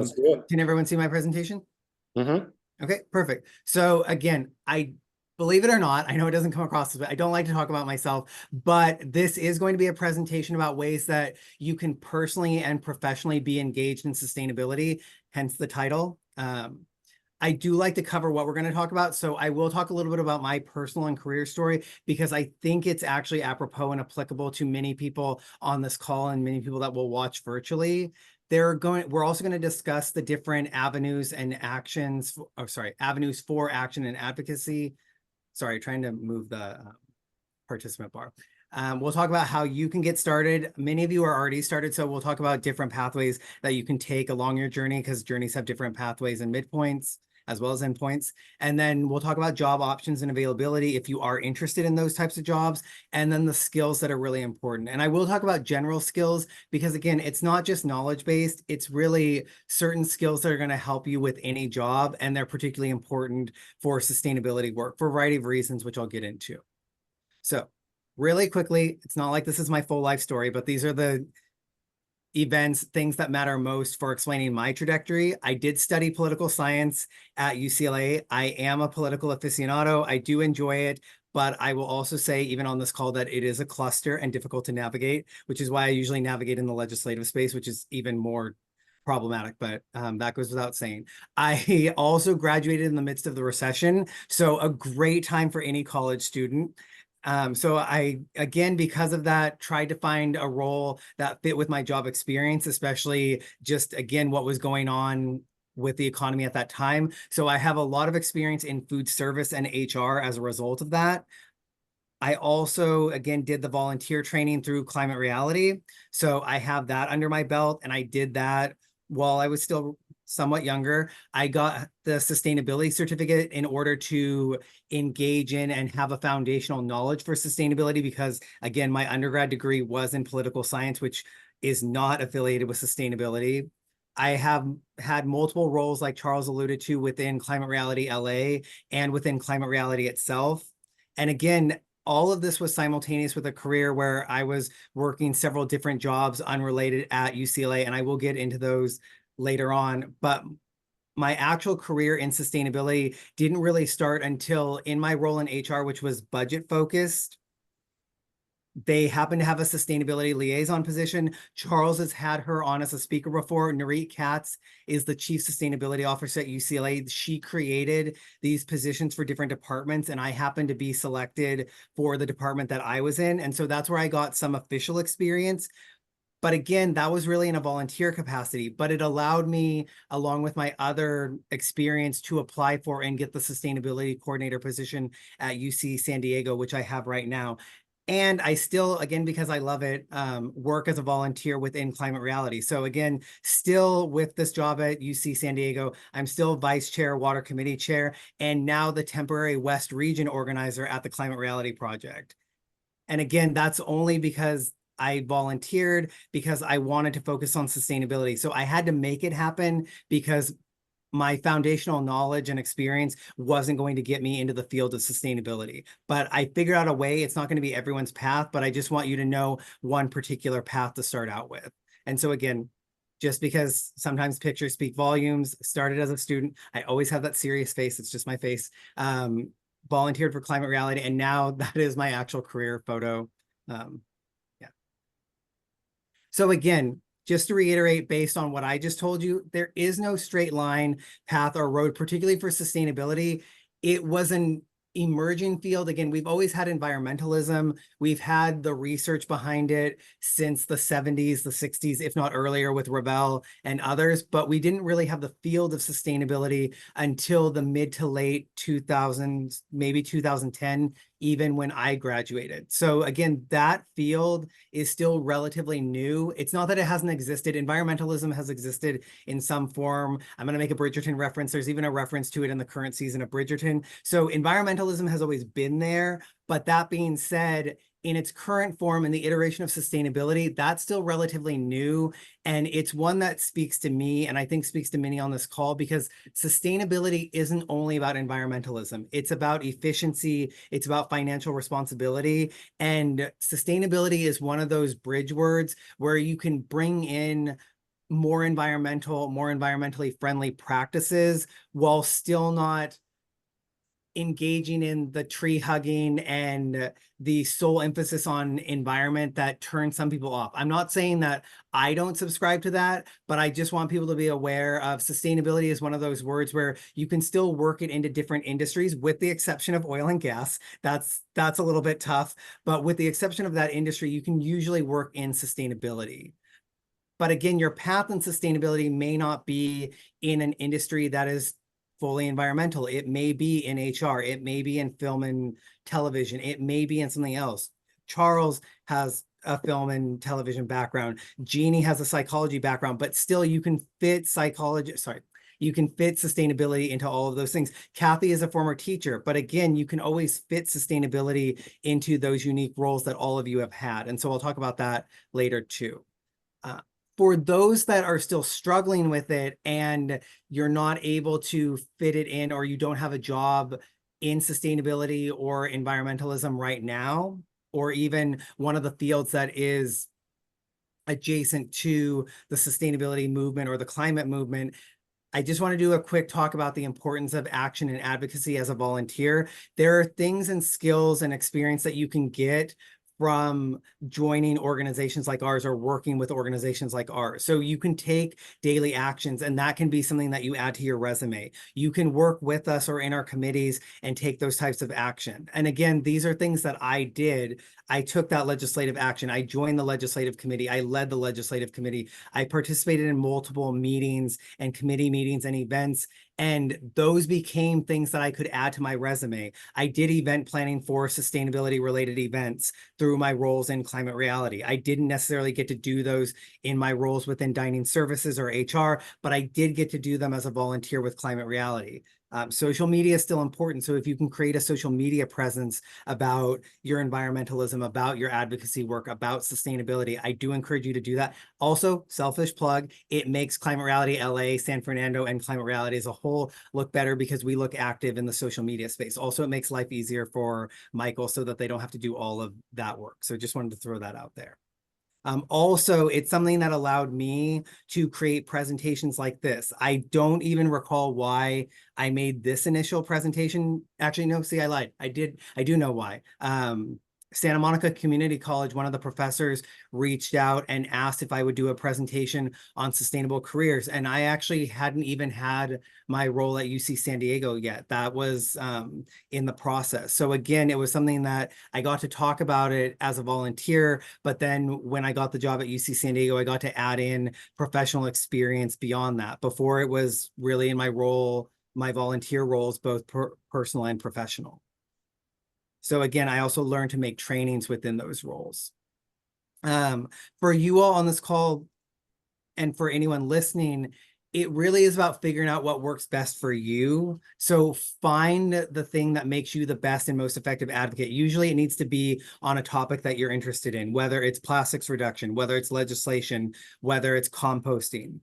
Let's do it. Can everyone see my presentation? Mm-hmm. Okay, perfect. So again, I believe it or not, I know it doesn't come across this way. I don't like to talk about myself, but this is going to be a presentation about ways that you can personally and professionally be engaged in sustainability, hence the title. I do like to cover what we're going to talk about. So I will talk a little bit about my personal and career story because I think it's actually apropos and applicable to many people on this call and many people that will watch virtually. We're also going to discuss the different avenues and actions, avenues for action and advocacy. Sorry, trying to move the participant bar. We'll talk about how you can get started. Many of you are already started, so we'll talk about different pathways that you can take along your journey because journeys have different pathways and midpoints as well as endpoints. And then we'll talk about job options and availability if you are interested in those types of jobs, and then the skills that are really important. And I will talk about general skills because again, it's not just knowledge-based, it's really certain skills that are going to help you with any job, and they're particularly important for sustainability work for a variety of reasons, which I'll get into. So really quickly, it's not like this is my full life story, but these are the events, things that matter most for explaining my trajectory. I did study political science at UCLA. I am a political aficionado. I do enjoy it, but I will also say, even on this call, that it is a cluster and difficult to navigate, which is why I usually navigate in the legislative space, which is even more problematic, but that goes without saying. I also graduated in the midst of the recession, so a great time for any college student. So I, again, because of that, tried to find a role that fit with my job experience, especially just, again, what was going on with the economy at that time. So I have a lot of experience in food service and HR as a result of that. I also, again, did the volunteer training through Climate Reality. So I have that under my belt, and I did that while I was still somewhat younger. I got the sustainability certificate in order to engage in and have a foundational knowledge for sustainability because, again, my undergrad degree was in political science, which is not affiliated with sustainability. I have had multiple roles, like Charles alluded to, within Climate Reality LA and within Climate Reality itself. And again, all of this was simultaneous with a career where I was working several different jobs unrelated at UCLA, and I will get into those later on. But my actual career in sustainability didn't really start until in my role in HR, which was budget focused. They happen to have a sustainability liaison position. Charles has had her on as a speaker before. Narit Katz is the chief sustainability officer at UCLA. She created these positions for different departments, and I happened to be selected for the department that I was in. And so that's where I got some official experience. But again, that was really in a volunteer capacity, but it allowed me, along with my other experience, to apply for and get the sustainability coordinator position at UC San Diego, which I have right now. And I still, again, because I love it, work as a volunteer within Climate Reality. So again, still with this job at UC San Diego, I'm still vice chair, water committee chair, and now the temporary West region organizer at the Climate Reality Project. And again, that's only because I volunteered, because I wanted to focus on sustainability. So I had to make it happen because my foundational knowledge and experience wasn't going to get me into the field of sustainability. But I figured out a way. It's not going to be everyone's path, but I just want you to know one particular path to start out with. And so again, just because sometimes pictures speak volumes, started as a student, I always have that serious face. It's just my face. Volunteered for Climate Reality, and now that is my actual career photo. Yeah. So again, just to reiterate, based on what I just told you, there is no straight line, path, or road, particularly for sustainability. It was an emerging field. Again, we've always had environmentalism. We've had the research behind it since the 70s, the 60s, if not earlier, with Ravel and others, but we didn't really have the field of sustainability until the mid to late 2000s, maybe 2010, even when I graduated. So again, that field is still relatively new. It's not that it hasn't existed. Environmentalism has existed in some form. I'm going to make a Bridgerton reference. There's even a reference to it in the current season of Bridgerton. So environmentalism has always been there. But that being said, in its current form, in the iteration of sustainability, that's still relatively new. And it's one that speaks to me, and I think speaks to many on this call, because sustainability isn't only about environmentalism. It's about efficiency. It's about financial responsibility. And sustainability is one of those bridge words where you can bring in more environmentally friendly practices while still not engaging in the tree hugging and the sole emphasis on environment that turns some people off. I'm not saying that I don't subscribe to that, but I just want people to be aware of sustainability is one of those words where you can still work it into different industries, with the exception of oil and gas. That's a little bit tough, but with the exception of that industry, you can usually work in sustainability. But again, your path in sustainability may not be in an industry that is fully environmental. It may be in HR. It may be in film and television. It may be in something else. Charles has a film and television background. Jeannie has a psychology background, but still you can fit you can fit sustainability into all of those things. Kathy is a former teacher, but again, you can always fit sustainability into those unique roles that all of you have had. And so I'll talk about that later too. For those that are still struggling with it and you're not able to fit it in, or you don't have a job in sustainability or environmentalism right now, or even one of the fields that is adjacent to the sustainability movement or the climate movement, I just want to do a quick talk about the importance of action and advocacy as a volunteer. There are things and skills and experience that you can get from joining organizations like ours or working with organizations like ours. So you can take daily actions, and that can be something that you add to your resume. You can work with us or in our committees and take those types of action. And again, these are things that I did. I took that legislative action. I joined the legislative committee. I led the legislative committee. I participated in multiple meetings and committee meetings and events, and those became things that I could add to my resume. I did event planning for sustainability related events through my roles in Climate Reality. I didn't necessarily get to do those in my roles within Dining Services or HR, but I did get to do them as a volunteer with Climate Reality. Social media is still important. So if you can create a social media presence about your environmentalism, about your advocacy work, about sustainability, I do encourage you to do that. Also, selfish plug, it makes Climate Reality LA, San Fernando, and Climate Reality as a whole look better because we look active in the social media space. Also, it makes life easier for Michael so that they don't have to do all of that work. So just wanted to throw that out there. Also, it's something that allowed me to create presentations like this. I don't even recall why I made this initial presentation. Actually, no, see, I lied. I do know why. Santa Monica Community College, one of the professors reached out and asked if I would do a presentation on sustainable careers. And I actually hadn't even had my role at UC San Diego yet. That was in the process. So again, it was something that I got to talk about it as a volunteer, but then when I got the job at UC San Diego, I got to add in professional experience beyond that. Before, it was really in my role, my volunteer roles, both personal and professional. So again, I also learned to make trainings within those roles. For you all on this call and for anyone listening, it really is about figuring out what works best for you. So find the thing that makes you the best and most effective advocate. Usually it needs to be on a topic that you're interested in, whether it's plastics reduction, whether it's legislation, whether it's composting.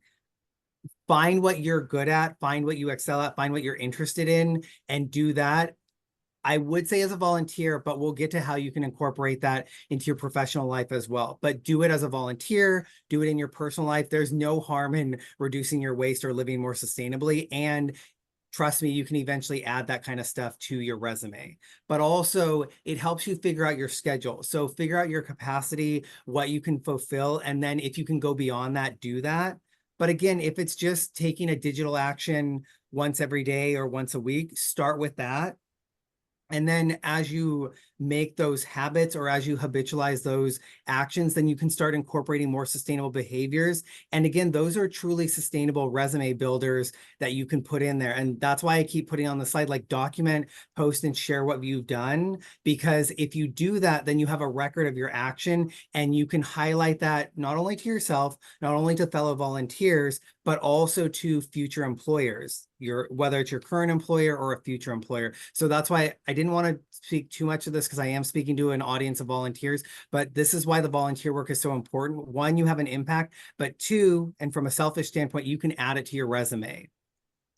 Find what you're good at, find what you excel at, find what you're interested in, and do that. I would say as a volunteer, but we'll get to how you can incorporate that into your professional life as well. But do it as a volunteer, do it in your personal life. There's no harm in reducing your waste or living more sustainably. And trust me, you can eventually add that kind of stuff to your resume. But also, it helps you figure out your schedule. So figure out your capacity, what you can fulfill, and then if you can go beyond that, do that. But again, if it's just taking a digital action once every day or once a week, start with that. And then as you make those habits or as you habitualize those actions, then you can start incorporating more sustainable behaviors. And again, those are truly sustainable resume builders that you can put in there. And that's why I keep putting on the slide, like document, post, and share what you've done. Because if you do that, then you have a record of your action and you can highlight that not only to yourself, not only to fellow volunteers, but also to future employers, whether it's your current employer or a future employer. So that's why I didn't want to speak too much of this because I am speaking to an audience of volunteers, but this is why the volunteer work is so important. One, you have an impact, but two, and from a selfish standpoint, you can add it to your resume.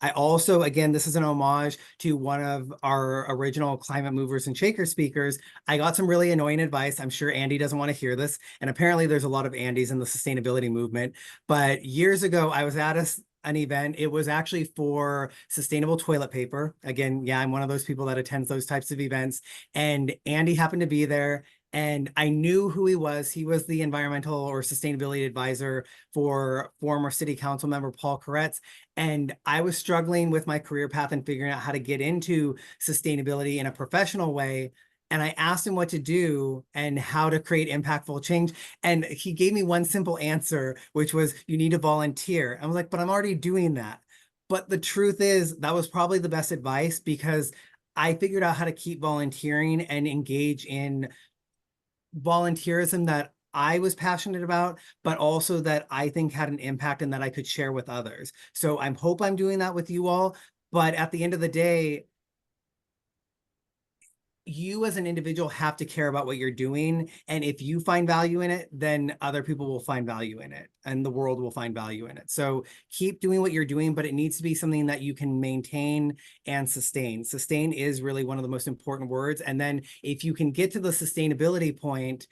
I also, again, this is an homage to one of our original climate movers and shaker speakers. I got some really annoying advice. I'm sure Andy doesn't want to hear this. And apparently there's a lot of Andys in the sustainability movement. But years ago, I was at an event. It was actually for sustainable toilet paper. Again, yeah, I'm one of those people that attends those types of events. And Andy happened to be there. And I knew who he was. He was the environmental or sustainability advisor for former city council member Paul Koretz. And I was struggling with my career path and figuring out how to get into sustainability in a professional way. And I asked him what to do and how to create impactful change. And he gave me one simple answer, which was, you need to volunteer. I was like, but I'm already doing that. But the truth is, that was probably the best advice, because I figured out how to keep volunteering and engage in volunteerism that I was passionate about, but also that I think had an impact and that I could share with others. So I hope I'm doing that with you all. But at the end of the day, you as an individual have to care about what you're doing. And if you find value in it, then other people will find value in it and the world will find value in it. So keep doing what you're doing, but it needs to be something that you can maintain and sustain. Sustain is really one of the most important words. And then if you can get to the sustainability point,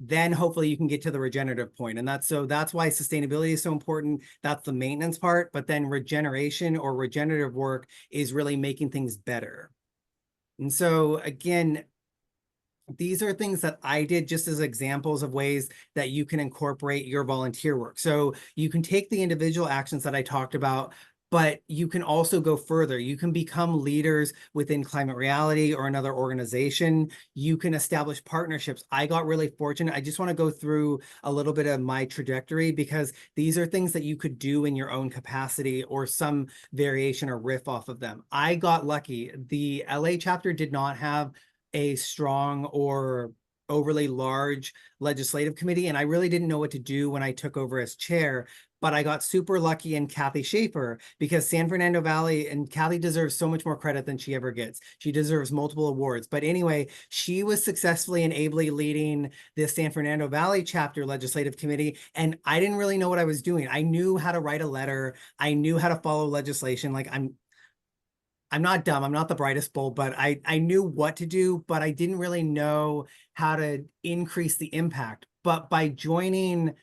then hopefully you can get to the regenerative point. And that's why sustainability is so important. That's the maintenance part, but then regeneration or regenerative work is really making things better. And so again, these are things that I did just as examples of ways that you can incorporate your volunteer work. So you can take the individual actions that I talked about, but you can also go further. You can become leaders within Climate Reality or another organization. You can establish partnerships. I got really fortunate. I just want to go through a little bit of my trajectory, because these are things that you could do in your own capacity or some variation or riff off of them. I got lucky. The LA chapter did not have a strong or overly large legislative committee, and I really didn't know what to do when I took over as chair. But I got super lucky in Kathy Schaefer, because San Fernando Valley, and Kathy deserves so much more credit than she ever gets. She deserves multiple awards. But anyway, she was successfully and ably leading the San Fernando Valley chapter legislative committee. And I didn't really know what I was doing. I knew how to write a letter. I knew how to follow legislation. Like I'm not dumb. I'm not the brightest bulb, but I knew what to do, but I didn't really know how to increase the impact. But by joining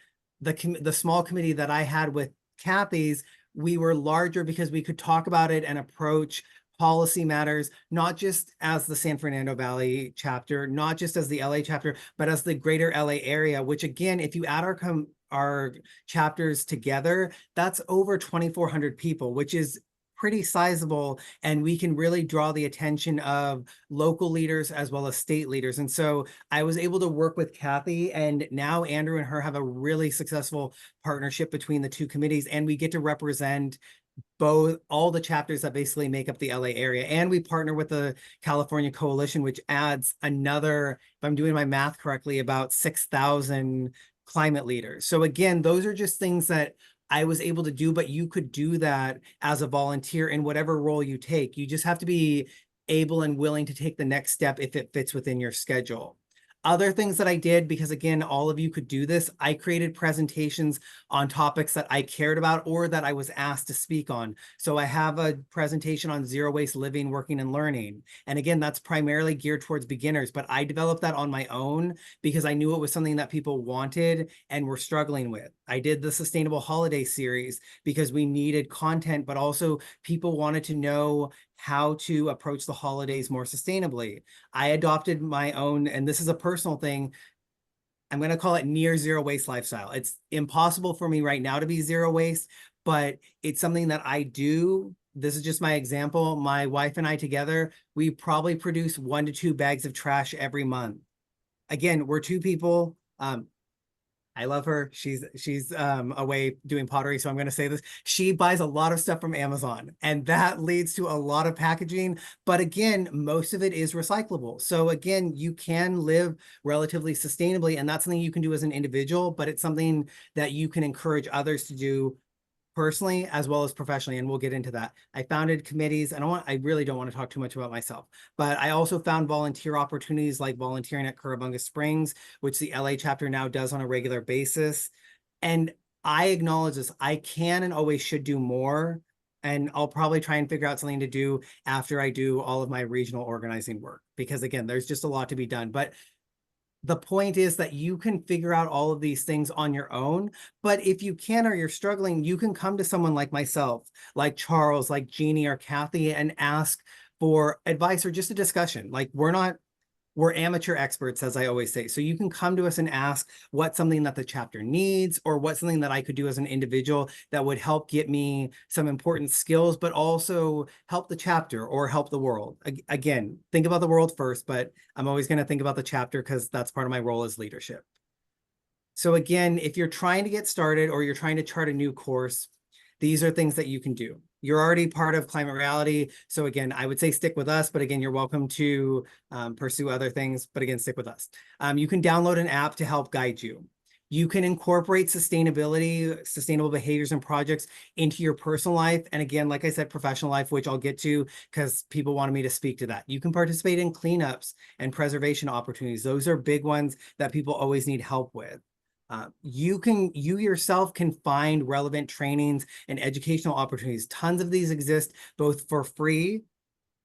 the small committee that I had with Kathy's, we were larger because we could talk about it and approach policy matters, not just as the San Fernando Valley chapter, not just as the LA chapter, but as the greater LA area, which again, if you add our chapters together, that's over 2,400 people, which is pretty sizable, and we can really draw the attention of local leaders as well as state leaders. And so I was able to work with Kathy, and now Andrew and her have a really successful partnership between the two committees, and we get to represent all the chapters that basically make up the LA area. And we partner with the California Coalition, which adds another, if I'm doing my math correctly, about 6,000 climate leaders. So again, those are just things that I was able to do, but you could do that as a volunteer in whatever role you take. You just have to be able and willing to take the next step if it fits within your schedule. Other things that I did, because again, all of you could do this, I created presentations on topics that I cared about or that I was asked to speak on. So I have a presentation on zero waste living, working, and learning. And again, that's primarily geared towards beginners, but I developed that on my own because I knew it was something that people wanted and were struggling with. I did the Sustainable Holiday series because we needed content, but also people wanted to know how to approach the holidays more sustainably. I adopted my own, and this is a personal thing, I'm going to call it near zero waste lifestyle. It's impossible for me right now to be zero waste, but it's something that I do. This is just my example. My wife and I together, we probably produce 1 to 2 bags of trash every month. Again, we're two people. I love her. She's away doing pottery, so I'm going to say this. She buys a lot of stuff from Amazon, and that leads to a lot of packaging. But again, most of it is recyclable. So again, you can live relatively sustainably, and that's something you can do as an individual, but it's something that you can encourage others to do personally as well as professionally, and we'll get into that. I founded committees. I really don't want to talk too much about myself, but I also found volunteer opportunities like volunteering at Currabunga Springs, which the LA chapter now does on a regular basis. And I acknowledge this. I can and always should do more. And I'll probably try and figure out something to do after I do all of my regional organizing work, because again, there's just a lot to be done. But the point is that you can figure out all of these things on your own. But if you can, or you're struggling, you can come to someone like myself, like Charles, like Jeannie or Kathy, and ask for advice or just a discussion. Like we're amateur experts, as I always say. So you can come to us and ask what's something that the chapter needs, or what's something that I could do as an individual that would help get me some important skills, but also help the chapter or help the world. Again, think about the world first, but I'm always going to think about the chapter because that's part of my role as leadership. So again, if you're trying to get started or you're trying to chart a new course, these are things that you can do. You're already part of Climate Reality. So again, I would say stick with us, but again, you're welcome to pursue other things, but again, stick with us. You can download an app to help guide you. You can incorporate sustainability, sustainable behaviors and projects into your personal life. And again, like I said, professional life, which I'll get to because people wanted me to speak to that. You can participate in cleanups and preservation opportunities. Those are big ones that people always need help with. You yourself can find relevant trainings and educational opportunities. Tons of these exist both for free,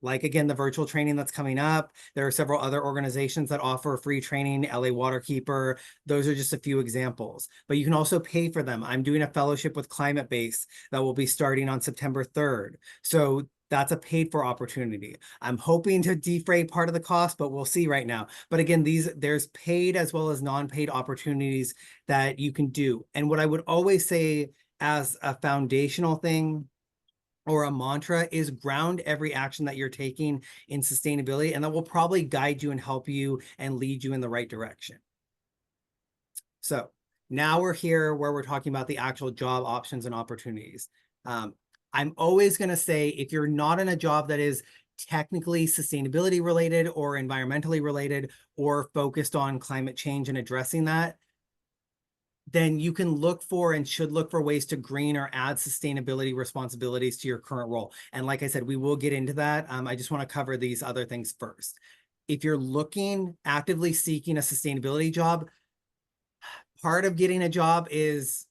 like again, the virtual training that's coming up. There are several other organizations that offer free training, LA Waterkeeper. Those are just a few examples, but you can also pay for them. I'm doing a fellowship with Climate Base that will be starting on September 3rd. So that's a paid for opportunity. I'm hoping to defray part of the cost, but we'll see right now. But again, there's paid as well as non-paid opportunities that you can do. And what I would always say as a foundational thing or a mantra is ground every action that you're taking in sustainability, and that will probably guide you and help you and lead you in the right direction. So now we're here where we're talking about the actual job options and opportunities. I'm always going to say, if you're not in a job that is technically sustainability related or environmentally related or focused on climate change and addressing that, then you can look for and should look for ways to green or add sustainability responsibilities to your current role. And like I said, we will get into that. I just want to cover these other things first. If you're actively seeking a sustainability job, part of getting a job is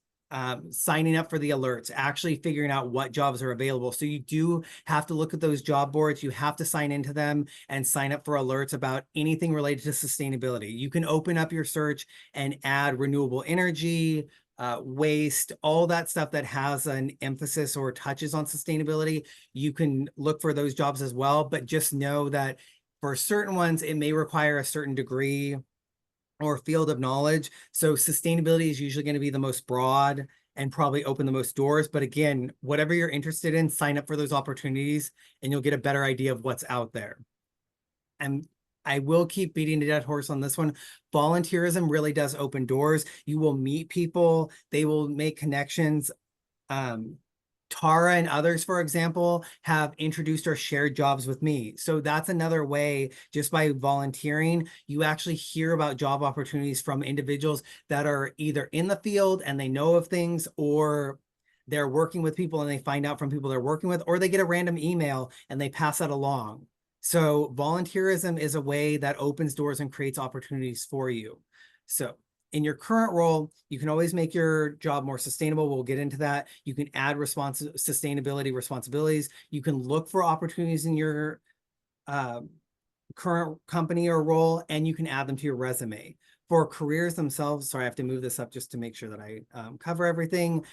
signing up for the alerts, actually figuring out what jobs are available. So you do have to look at those job boards. You have to sign into them and sign up for alerts about anything related to sustainability. You can open up your search and add renewable energy, waste, all that stuff that has an emphasis or touches on sustainability. You can look for those jobs as well, but just know that for certain ones, it may require a certain degree or field of knowledge. So sustainability is usually going to be the most broad and probably open the most doors. But again, whatever you're interested in, sign up for those opportunities and you'll get a better idea of what's out there. And I will keep beating the dead horse on this one. Volunteerism really does open doors. You will meet people, they will make connections. Tara and others, for example, have introduced or shared jobs with me. So that's another way, just by volunteering, you actually hear about job opportunities from individuals that are either in the field and they know of things, or they're working with people and they find out from people they're working with, or they get a random email and they pass that along. So volunteerism is a way that opens doors and creates opportunities for you. So in your current role, you can always make your job more sustainable. We'll get into that. You can add sustainability responsibilities. You can look for opportunities in your current company or role, and you can add them to your resume. For careers themselves, sorry, I have to move this up just to make sure that I cover everything.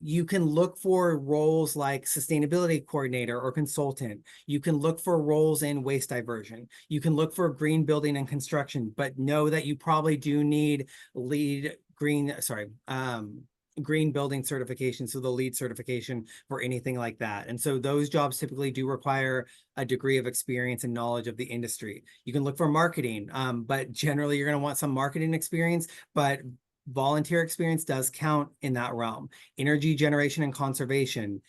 You can look for roles like sustainability coordinator or consultant. You can look for roles in waste diversion. You can look for green building and construction, but know that you probably do need green building certification, so the LEED certification for anything like that. And so those jobs typically do require a degree of experience and knowledge of the industry. You can look for marketing, but generally you're going to want some marketing experience, but volunteer experience does count in that realm. Energy generation and conservation,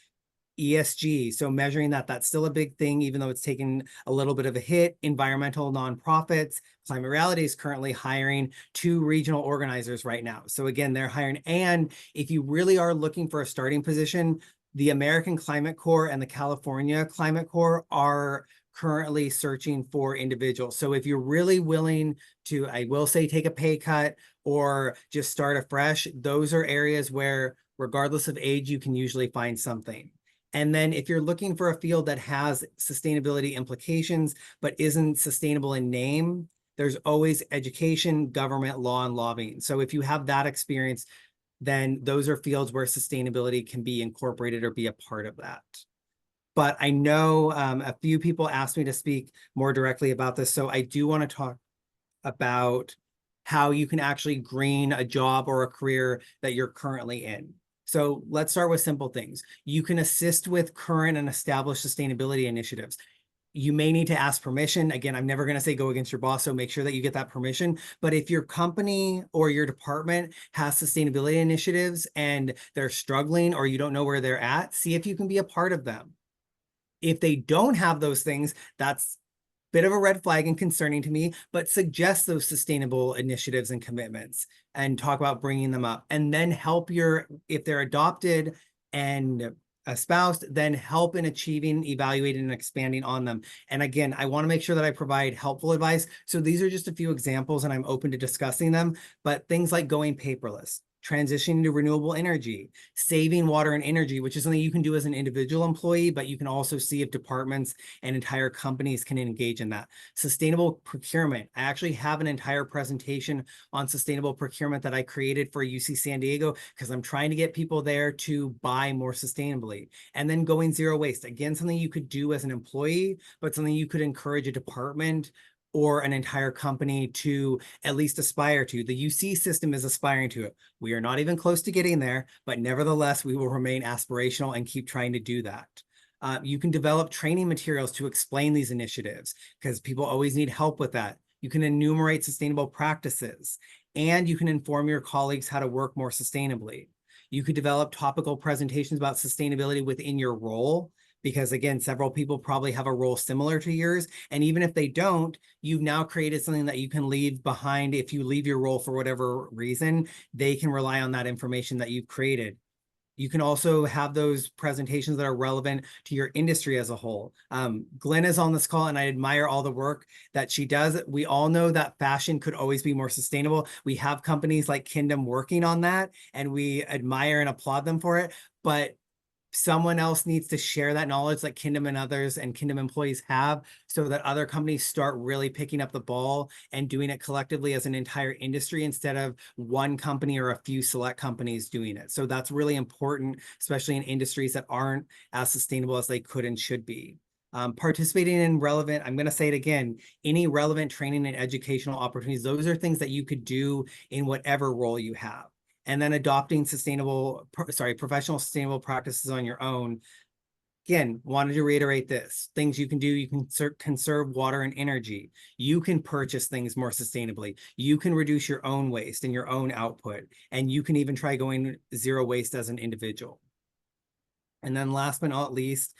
ESG, so measuring that's still a big thing, even though it's taken a little bit of a hit. Environmental nonprofits, Climate Reality is currently hiring 2 regional organizers right now. So again, they're hiring. And if you really are looking for a starting position, the American Climate Corps and the California Climate Corps are currently searching for individuals. So if you're really willing to, I will say, take a pay cut or just start afresh, those are areas where, regardless of age, you can usually find something. And then if you're looking for a field that has sustainability implications, but isn't sustainable in name, there's always education, government, law, and lobbying. So if you have that experience, then those are fields where sustainability can be incorporated or be a part of that. But I know a few people asked me to speak more directly about this. So I do want to talk about how you can actually green a job or a career that you're currently in. So let's start with simple things. You can assist with current and established sustainability initiatives. You may need to ask permission. Again, I'm never going to say go against your boss, so make sure that you get that permission. But if your company or your department has sustainability initiatives and they're struggling or you don't know where they're at, see if you can be a part of them. If they don't have those things, that's bit of a red flag and concerning to me, but suggest those sustainable initiatives and commitments and talk about bringing them up, and then help if they're adopted and espoused, then help in achieving, evaluating, and expanding on them. And again, I want to make sure that I provide helpful advice. So these are just a few examples and I'm open to discussing them, but things like going paperless, transitioning to renewable energy, saving water and energy, which is something you can do as an individual employee, but you can also see if departments and entire companies can engage in that. Sustainable procurement. I actually have an entire presentation on sustainable procurement that I created for UC San Diego because I'm trying to get people there to buy more sustainably. And then going zero waste. Again, something you could do as an employee, but something you could encourage a department or an entire company to at least aspire to. The UC system is aspiring to it. We are not even close to getting there, but nevertheless, we will remain aspirational and keep trying to do that. You can develop training materials to explain these initiatives because people always need help with that. You can enumerate sustainable practices, and you can inform your colleagues how to work more sustainably. You could develop topical presentations about sustainability within your role, because again, several people probably have a role similar to yours. And even if they don't, you've now created something that you can leave behind. If you leave your role for whatever reason, they can rely on that information that you've created. You can also have those presentations that are relevant to your industry as a whole. Glenn is on this call and I admire all the work that she does. We all know that fashion could always be more sustainable. We have companies like Kingdom working on that and we admire and applaud them for it. But someone else needs to share that knowledge like Kingdom and others and Kingdom employees have, so that other companies start really picking up the ball and doing it collectively as an entire industry instead of one company or a few select companies doing it. So that's really important, especially in industries that aren't as sustainable as they could and should be. Participating in relevant, I'm going to say it again, any relevant training and educational opportunities, those are things that you could do in whatever role you have. And then adopting professional sustainable practices on your own. Again, wanted to reiterate this. Things you can do, you can conserve water and energy. You can purchase things more sustainably. You can reduce your own waste and your own output. And you can even try going zero waste as an individual. And then last but not least,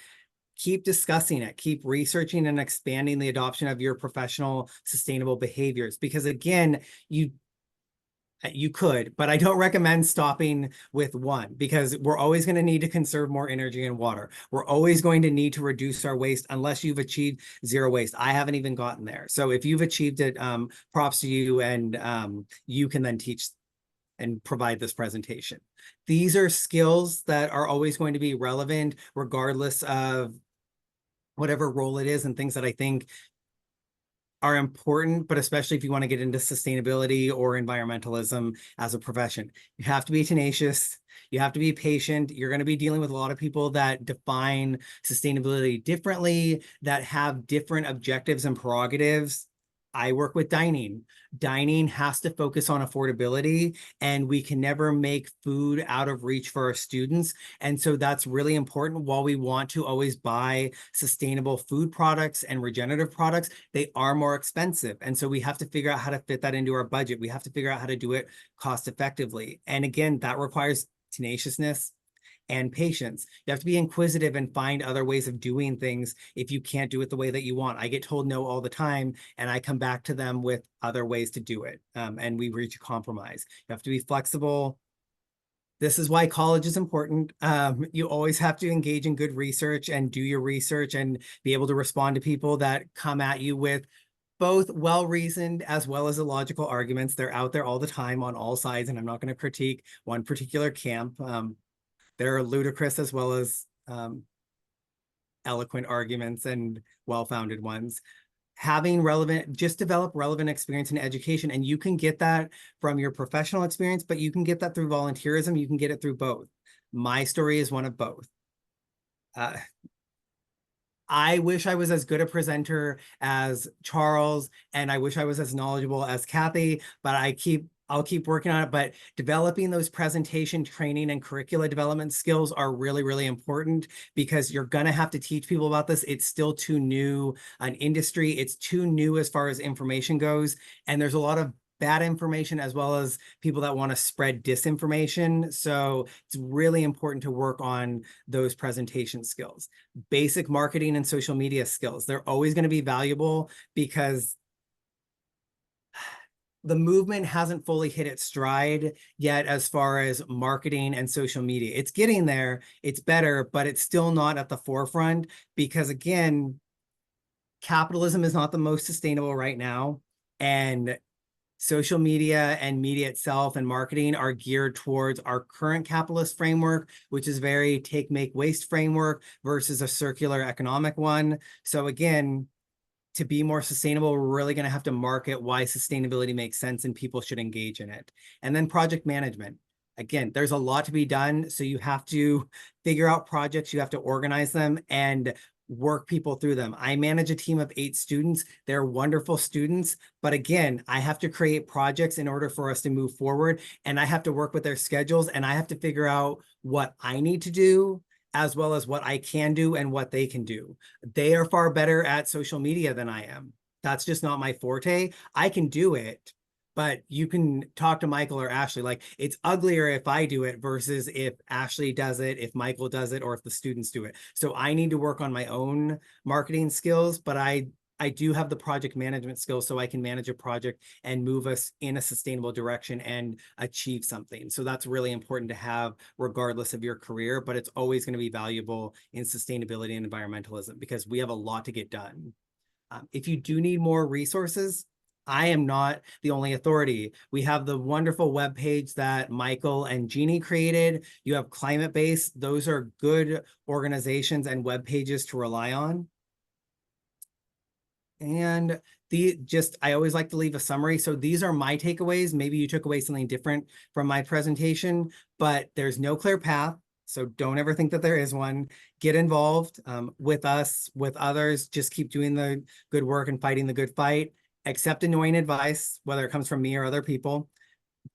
keep discussing it, keep researching and expanding the adoption of your professional sustainable behaviors. Because again, you could, but I don't recommend stopping with one, because we're always going to need to conserve more energy and water. We're always going to need to reduce our waste unless you've achieved zero waste. I haven't even gotten there. So if you've achieved it, props to you, and you can then teach and provide this presentation. These are skills that are always going to be relevant regardless of whatever role it is, and things that I think are important, but especially if you want to get into sustainability or environmentalism as a profession. You have to be tenacious. You have to be patient. You're going to be dealing with a lot of people that define sustainability differently, that have different objectives and prerogatives. I work with dining. Dining has to focus on affordability, and we can never make food out of reach for our students. And so that's really important. While we want to always buy sustainable food products and regenerative products, they are more expensive. And so we have to figure out how to fit that into our budget. We have to figure out how to do it cost effectively. And again, that requires tenaciousness and patience. You have to be inquisitive and find other ways of doing things if you can't do it the way that you want. I get told no all the time, and I come back to them with other ways to do it, and we reach a compromise. You have to be flexible. This is why college is important. You always have to engage in good research and do your research and be able to respond to people that come at you with both well-reasoned as well as illogical arguments. They're out there all the time on all sides, and I'm not going to critique one particular camp. They're ludicrous as well as eloquent arguments and well-founded ones. Just develop relevant experience in education. And you can get that from your professional experience, but you can get that through volunteerism. You can get it through both. My story is one of both. I wish I was as good a presenter as Charles, and I wish I was as knowledgeable as Kathy, but I'll keep working on it. But developing those presentation training and curricula development skills are really, really important, because you're going to have to teach people about this. It's still too new an industry. It's too new as far as information goes. And there's a lot of bad information as well as people that want to spread disinformation. So it's really important to work on those presentation skills. Basic marketing and social media skills, they're always going to be valuable, because the movement hasn't fully hit its stride yet as far as marketing and social media. It's getting there, it's better, but it's still not at the forefront, because again, capitalism is not the most sustainable right now. And social media and media itself and marketing are geared towards our current capitalist framework, which is very take, make, waste framework versus a circular economic one. So again, to be more sustainable, we're really going to have to market why sustainability makes sense and people should engage in it. And then project management. Again, there's a lot to be done. So you have to figure out projects, you have to organize them and work people through them. I manage a team of 8 students. They're wonderful students, but again, I have to create projects in order for us to move forward, and I have to work with their schedules, and I have to figure out what I need to do as well as what I can do and what they can do. They are far better at social media than I am. That's just not my forte. I can do it, but you can talk to Michael or Ashley. Like, it's uglier if I do it versus if Ashley does it, if Michael does it, or if the students do it. So I need to work on my own marketing skills, but I do have the project management skills, so I can manage a project and move us in a sustainable direction and achieve something. So that's really important to have regardless of your career, but it's always going to be valuable in sustainability and environmentalism, because we have a lot to get done. If you do need more resources, I am not the only authority. We have the wonderful webpage that Michael and Jeannie created. You have Climate Base. Those are good organizations and web pages to rely on. And I always like to leave a summary. So these are my takeaways. Maybe you took away something different from my presentation, but there's no clear path. So don't ever think that there is one. Get involved with us, with others. Just keep doing the good work and fighting the good fight. Accept annoying advice, whether it comes from me or other people.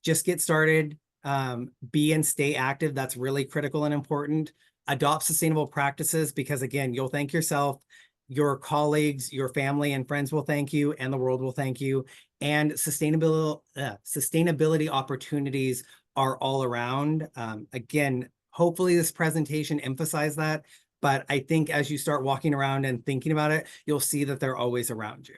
Just get started. Be and stay active. That's really critical and important. Adopt sustainable practices, because again, you'll thank yourself, your colleagues, your family and friends will thank you, and the world will thank you. And sustainability opportunities are all around. Again, hopefully this presentation emphasized that, but I think as you start walking around and thinking about it, you'll see that they're always around you.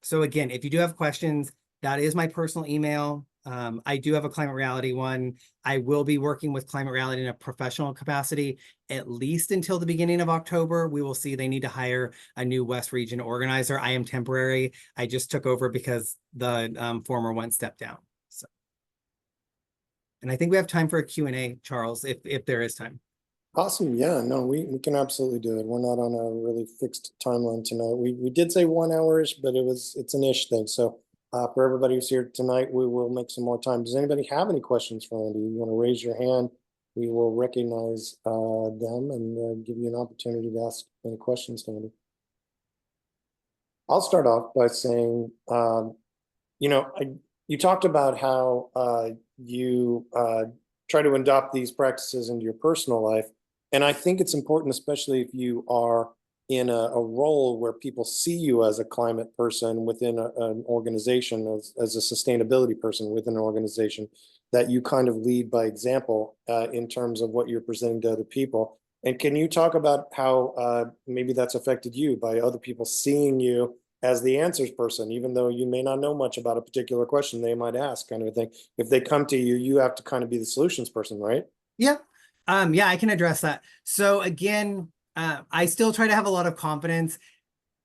So again, if you do have questions, that is my personal email. I do have a Climate Reality one. I will be working with Climate Reality in a professional capacity, at least until the beginning of October. We will see. They need to hire a new West Region organizer. I am temporary. I just took over because the former one stepped down. So, and I think we have time for a Q&A, Charles, if there is time. Awesome. Yeah, no, we can absolutely do it. We're not on a really fixed timeline tonight. We did say 1 hour-ish, but it's an ish thing. So for everybody who's here tonight, we will make some more time. Does anybody have any questions for Andy? You want to raise your hand? We will recognize them and give you an opportunity to ask any questions to Andy. I'll start off by saying, you talked about how you try to adopt these practices into your personal life. And I think it's important, especially if you are in a role where people see you as a climate person within an organization, as a sustainability person within an organization, that you kind of lead by example in terms of what you're presenting to other people. And can you talk about how maybe that's affected you by other people seeing you as the answers person, even though you may not know much about a particular question they might ask, kind of a thing. If they come to you, you have to kind of be the solutions person, right? Yeah. Yeah, I can address that. So again, I still try to have a lot of confidence.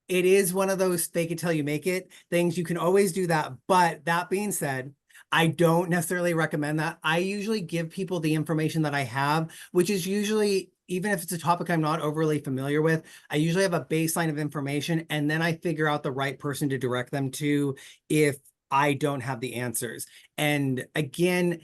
It is one of those fake it till you make it things. You can always do that. But that being said, I don't necessarily recommend that. I usually give people the information that I have, which is usually even if it's a topic I'm not overly familiar with, I usually have a baseline of information, and then I figure out the right person to direct them to if I don't have the answers. And again,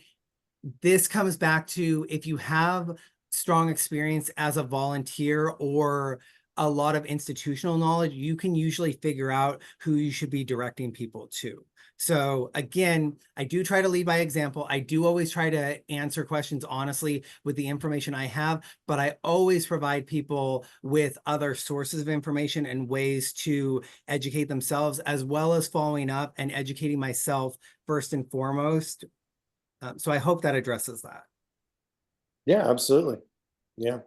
this comes back to if you have strong experience as a volunteer or a lot of institutional knowledge, you can usually figure out who you should be directing people to. So again, I do try to lead by example. I do always try to answer questions honestly with the information I have, but I always provide people with other sources of information and ways to educate themselves, as well as following up and educating myself first and foremost. So I hope that addresses that. Yeah, absolutely. Yeah.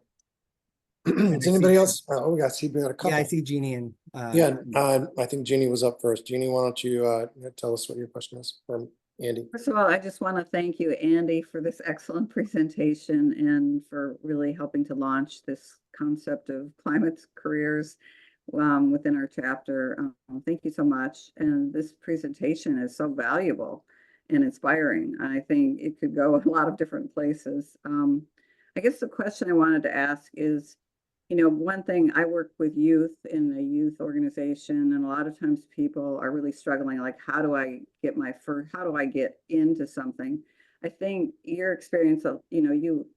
And Does I see, anybody else? Oh, we got a yeah, I couple. see Jeannie and Yeah, I think Jeannie was up first. Jeannie, why don't you tell us what your question is from Andy? First of all, I just want to thank you, Andy, for this excellent presentation and for really helping to launch this concept of climate careers within our chapter. Thank you so much. And this presentation is so valuable and inspiring. I think it could go a lot of different places. I guess the question I wanted to ask is, one thing, I work with youth in a youth organization, and a lot of times people are really struggling, like, how do I get into something? I think your experience of, you,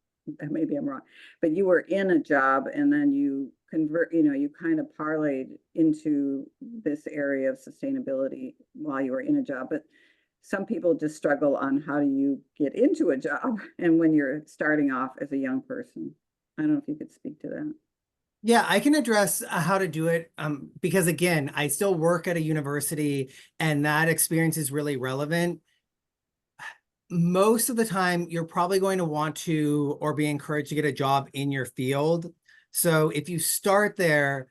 maybe I'm wrong, but you were in a job and then you you kind of parlayed into this area of sustainability while you were in a job. But some people just struggle on how do you get into a job and when you're starting off as a young person. I don't know if you could speak to that. yeah, I can address how to do it because again, I still work at a university and that experience is really relevant. Most of the time, you're probably going to want to or be encouraged to get a job in your field. So if you start there,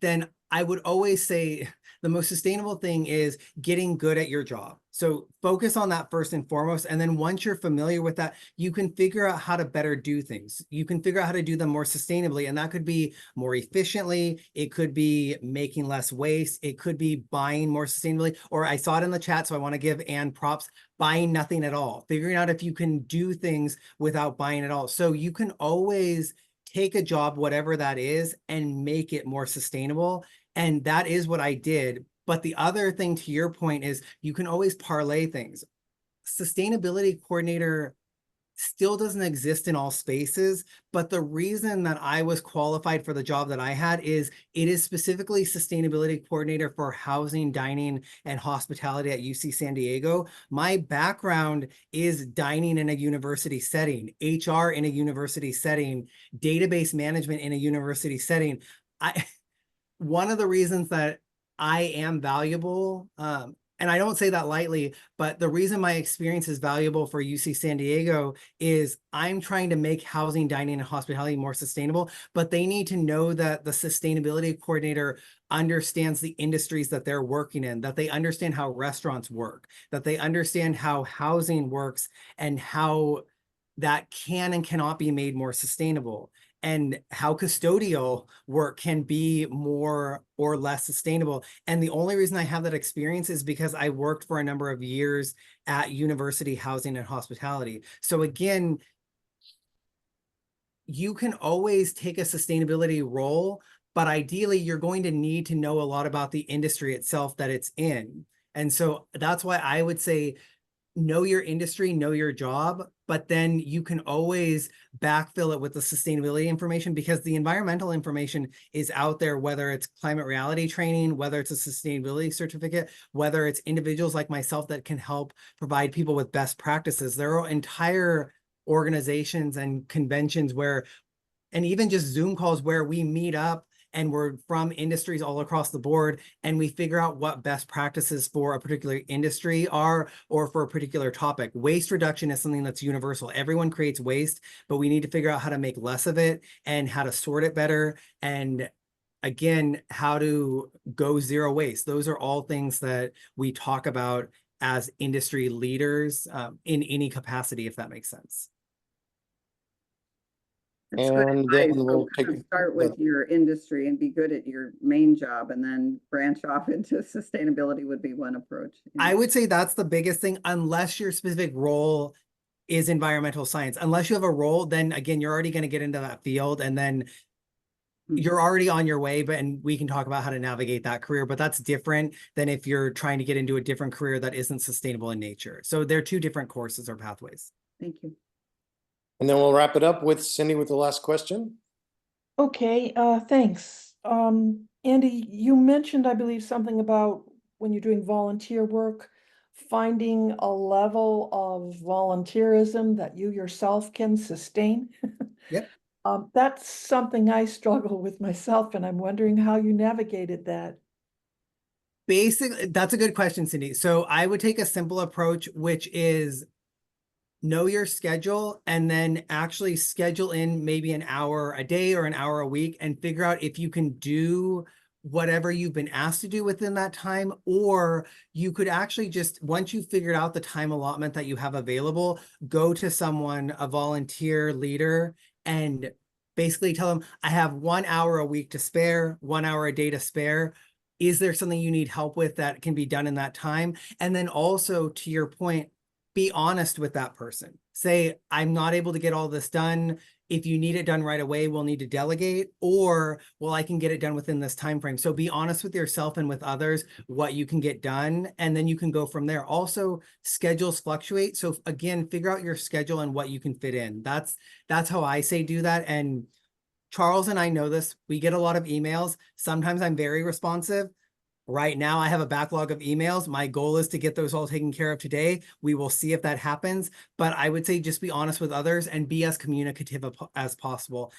then I would always say the most sustainable thing is getting good at your job. So focus on that first and foremost. And then once you're familiar with that, you can figure out how to better do things. You can figure out how to do them more sustainably. And that could be more efficiently. It could be making less waste. It could be buying more sustainably. Or I saw it in the chat, so I want to give Anne props, buying nothing at all, figuring out if you can do things without buying at all. So you can always take a job, whatever that is, and make it more sustainable. And that is what I did. But the other thing to your point is you can always parlay things. Sustainability coordinator still doesn't exist in all spaces, but the reason that I was qualified for the job that I had is it is specifically sustainability coordinator for housing, dining, and hospitality at UC San Diego. My background is dining in a university setting, HR in a university setting, database management in a university setting. One of the reasons that I am valuable, and I don't say that lightly, but the reason my experience is valuable for UC San Diego is I'm trying to make housing, dining, and hospitality more sustainable, but they need to know that the sustainability coordinator understands the industries that they're working in, that they understand how restaurants work, that they understand how housing works and how that can and cannot be made more sustainable, and how custodial work can be more or less sustainable. And the only reason I have that experience is because I worked for a number of years at university housing and hospitality. So again, you can always take a sustainability role, but ideally you're going to need to know a lot about the industry itself that it's in. And so that's why I would say know your industry, know your job, but then you can always backfill it with the sustainability information because the environmental information is out there, whether it's climate reality training, whether it's a sustainability certificate, whether it's individuals like myself that can help provide people with best practices. There are entire organizations and conventions where, and even just Zoom calls where we meet up and we're from industries all across the board and we figure out what best practices for a particular industry are or for a particular topic. Waste reduction is something that's universal. Everyone creates waste, but we need to figure out how to make less of it and how to sort it better. And again, how to go zero waste. Those are all things that we talk about as industry leaders in any capacity, if that makes sense. That's good And then advice. So we'll kind of start with your industry and be good at your main job and then branch off into sustainability would be one approach. I would say that's the biggest thing, unless your specific role is environmental science. Unless you have a role, then again, you're already going to get into that field, and then you're already on your way, and we can talk about how to navigate that career, but that's different than if you're trying to get into a different career that isn't sustainable in nature. So they're two different courses or pathways. Thank you. And then we'll wrap it up with Cindy with the last question. Okay, thanks. Andy, you mentioned, I believe, something about when you're doing volunteer work, finding a level of volunteerism that you yourself can sustain. Yep. That's something I struggle with myself, and I'm wondering how you navigated that. Basically, that's a good question, Cindy. So I would take a simple approach, which is know your schedule and then actually schedule in maybe an hour a day or an hour a week and figure out if you can do whatever you've been asked to do within that time, or you could actually just, once you've figured out the time allotment that you have available, go to someone, a volunteer leader, and basically tell them, I have 1 hour a week to spare, 1 hour a day to spare. Is there something you need help with that can be done in that time? And then also, to your point, be honest with that person. Say, I'm not able to get all this done. If you need it done right away, we'll need to delegate, or, well, I can get it done within this time frame. So be honest with yourself and with others what you can get done, and then you can go from there. Also, schedules fluctuate. So again, figure out your schedule and what you can fit in. That's how I say do that. And Charles and I know this. We get a lot of emails. Sometimes I'm very responsive. Right now, I have a backlog of emails. My goal is to get those all taken care of today. We will see if that happens. But I would say just be honest with others and be as communicative as possible.